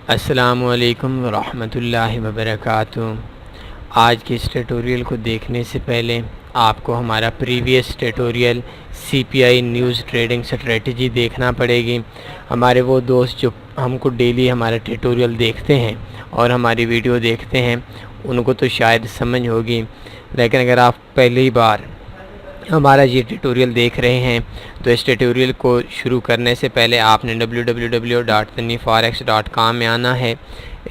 अस्सलामुअलैकुम वरहमतुल्लाहि वबरकातुहू। आज के इस ट्यूटोरियल को देखने से पहले आपको हमारा previous tutorial CPI news trading strategy देखना पड़ेगी। हमारे वो दोस्त जो हमको डेली हमारा ट्यूटोरियल देखते हैं और हमारी वीडियो देखते हैं उनको तो शायद समझ होगी, लेकिन अगर आप पहली बार हमारा ये ट्यूटोरियल देख रहे हैं तो इस ट्यूटोरियल को शुरू करने से पहले आपने www.tanniforex.com में आना है।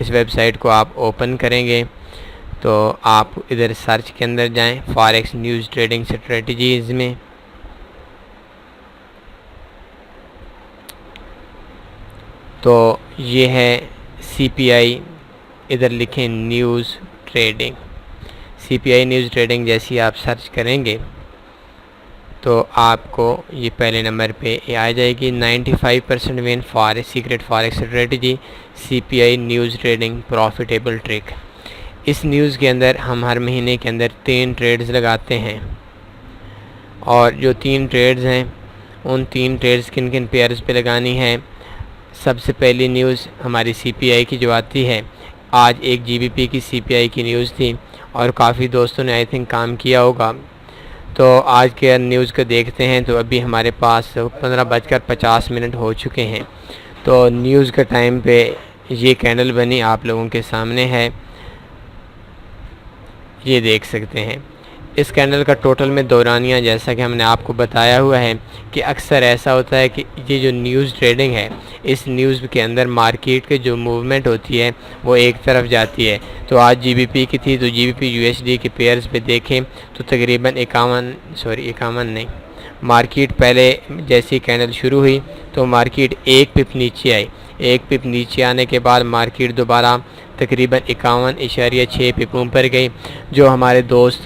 इस वेबसाइट को आप ओपन करेंगे तो आप इधर सर्च के अंदर जाएं, फॉरेक्स न्यूज़ ट्रेडिंग स्ट्रेटजीज़ में। तो ये है CPI, इधर लिखें news trading. CPI news trading जैसी आप सर्च करेंगे तो आपको ये पहले नंबर पे ये आ जाएगी। 95% win for secret forex strategy CPI news trading profitable trick. इस न्यूज़ के अंदर हम हर महीने के अंदर 3 ट्रेड्स लगाते हैं और जो 3 ट्रेड्स हैं उन 3 ट्रेड्स किन किन पेयर्स पे लगानी है। सबसे पहली न्यूज़ हमारी CPI की जो आती है, आज एक GBP की CPI की न्यूज़ थी और काफ़ी दोस्तों ने आई थिंक काम किया होगा। तो आज के न्यूज़ को देखते हैं तो अभी हमारे पास 15:50 हो चुके हैं। तो न्यूज़ के टाइम पे ये कैंडल बनी आप लोगों के सामने है, ये देख सकते हैं। इस कैंडल का टोटल में दौरानिया, जैसा कि हमने आपको बताया हुआ है कि अक्सर ऐसा होता है कि ये जो न्यूज़ ट्रेडिंग है, इस न्यूज़ के अंदर मार्केट के जो मूवमेंट होती है वो एक तरफ जाती है। तो आज GBP की थी तो GBP USD के पेयर्स पे देखें तो तकरीबन 51 नहीं, मार्केट पहले जैसी कैंडल शुरू हुई तो मार्केट 1 पिप नीचे आई। 1 पिप नीचे आने के बाद मार्केट दोबारा तकरीबन 51.6 पिप ऊपर गई। जो हमारे दोस्त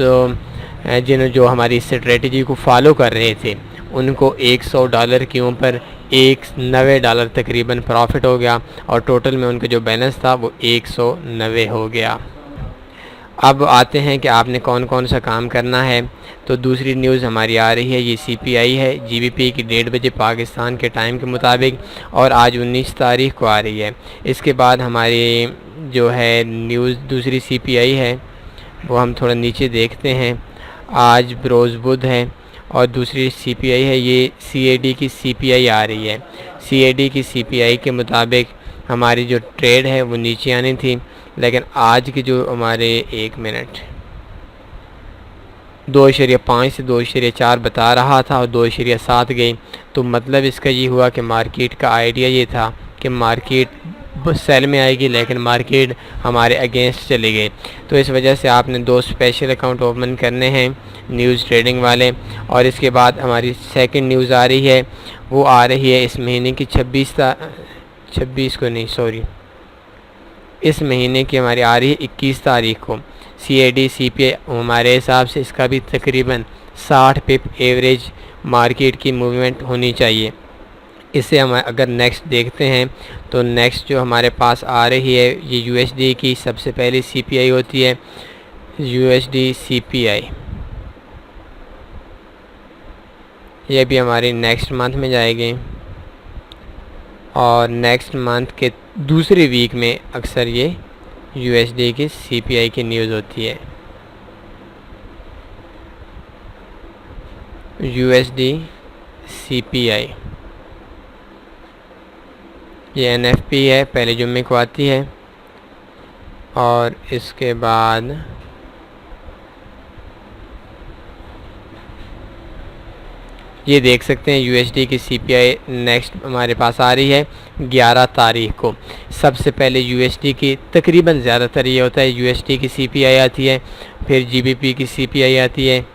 जो हमारी स्ट्रेटजी को फॉलो कर रहे थे उनको $100 के ऊपर $190 तकरीबन प्रॉफिट हो गया और टोटल में उनका जो बैलेंस था वो 190 हो गया। अब आते हैं कि आपने कौन कौन सा काम करना है। तो दूसरी न्यूज़ हमारी आ रही है, ये CPI है GBP की 1:30 बजे पाकिस्तान के टाइम के मुताबिक और आज 19 तारीख को आ रही है। इसके बाद हमारी जो है न्यूज़ दूसरी CPI है वो हम थोड़ा नीचे देखते हैं। आज बरोज़ बुध है और दूसरी CPI है, ये CAD की CPI आ रही है। CAD की CPI के मुताबिक हमारी जो ट्रेड है वो नीचे आनी थी, लेकिन आज की जो हमारे 2.5 से 2.4 बता रहा था और 2.7 गई। तो मतलब इसका ये हुआ कि मार्केट का आइडिया ये था कि मार्केट सेल में आएगी, लेकिन मार्केट हमारे अगेंस्ट चली गई। तो इस वजह से आपने 2 स्पेशल अकाउंट ओपन करने हैं न्यूज़ ट्रेडिंग वाले। और इसके बाद हमारी सेकंड न्यूज़ आ रही है, वो आ रही है इस महीने की इस महीने की हमारी आ रही है 21 तारीख को। CAD CPI हमारे हिसाब से इसका भी तकरीबन 60 पिप एवरेज मार्केट की मूवमेंट होनी चाहिए। इसे हम अगर नेक्स्ट देखते हैं तो नेक्स्ट जो हमारे पास आ रही है ये USD की सबसे पहली CPI होती है, USD CPI। ये भी हमारी नेक्स्ट मंथ में जाएगी और नेक्स्ट मंथ के दूसरे वीक में अक्सर ये USD की CPI की न्यूज़ होती है। USD CPI ये NFP है, पहले जुम्मे को आती है और इसके बाद ये देख सकते हैं USD की CPI नेक्स्ट हमारे पास आ रही है 11 तारीख को। सबसे पहले USD की तकरीबन ज़्यादातर ये होता है USD की CPI आती है, फिर GBP की CPI आती है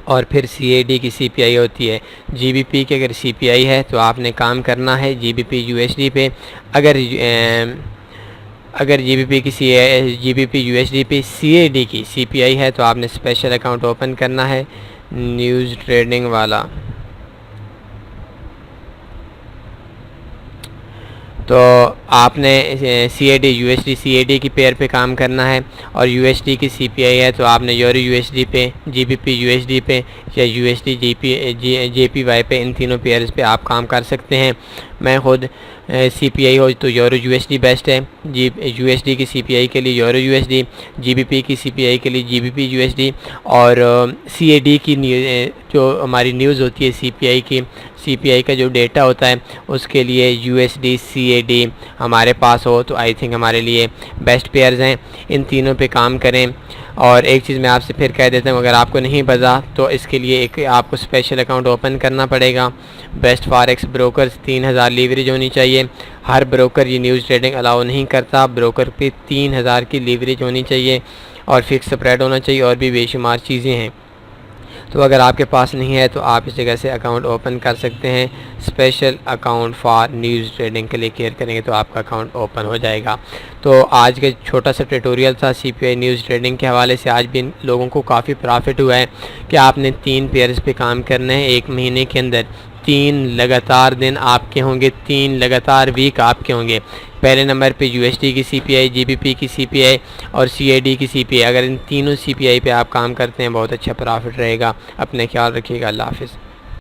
और फिर CAD की CPI होती है। GBP की अगर CPI है तो आपने काम करना है GBP USD पे। अगर GBP USD पे CAD की CPI है तो आपने स्पेशल अकाउंट ओपन करना है न्यूज़ ट्रेडिंग वाला। तो आपने CAD USD CAD की पेयर पे काम करना है और USD की CPI है तो आपने यूरो USD पे, GBP USD पे या USD JPY पे, इन तीनों पेयर्स पे आप काम कर सकते हैं। मैं खुद CPI हो तो यूरो USD बेस्ट है, USD की CPI के लिए यूरो USD, GBP की CPI के लिए GBP USD, और CAD की जो हमारी न्यूज़ होती है CPI का जो डेटा होता है उसके लिए USD CAD हमारे पास हो तो आई थिंक हमारे लिए बेस्ट पेयर्स हैं। इन तीनों पे काम करें। और एक चीज़ मैं आपसे फिर कह देता हूँ, अगर आपको नहीं पता तो इसके लिए एक आपको स्पेशल अकाउंट ओपन करना पड़ेगा। बेस्ट फॉरेक्स ब्रोकर्स 3000 लीवरेज होनी चाहिए। हर ब्रोकर ये न्यूज़ ट्रेडिंग अलाउ नहीं करता, ब्रोकर पे 3000 की लीवरेज होनी चाहिए और फिक्स स्प्रेड होना चाहिए और भी बेशुमार चीज़ें हैं। तो अगर आपके पास नहीं है तो आप इस जगह से अकाउंट ओपन कर सकते हैं। Special account for news trading के लिए केयर करेंगे तो आपका अकाउंट ओपन हो जाएगा। तो आज का छोटा सा ट्यूटोरियल था CPI न्यूज़ ट्रेडिंग के हवाले से। आज भी इन लोगों को काफ़ी प्रॉफिट हुआ है कि आपने 3 पेयर्स पे काम करना है। एक महीने के अंदर 3 लगातार दिन आपके होंगे, 3 लगातार वीक आपके होंगे। पहले नंबर पे USD की CPI, GBP की CPI और CAD की CPI। अगर इन तीनों CPI पे आप काम करते हैं बहुत अच्छा प्रॉफिट रहेगा। अपने ख्याल रखिएगा। अल्लाह हाफ़िज़।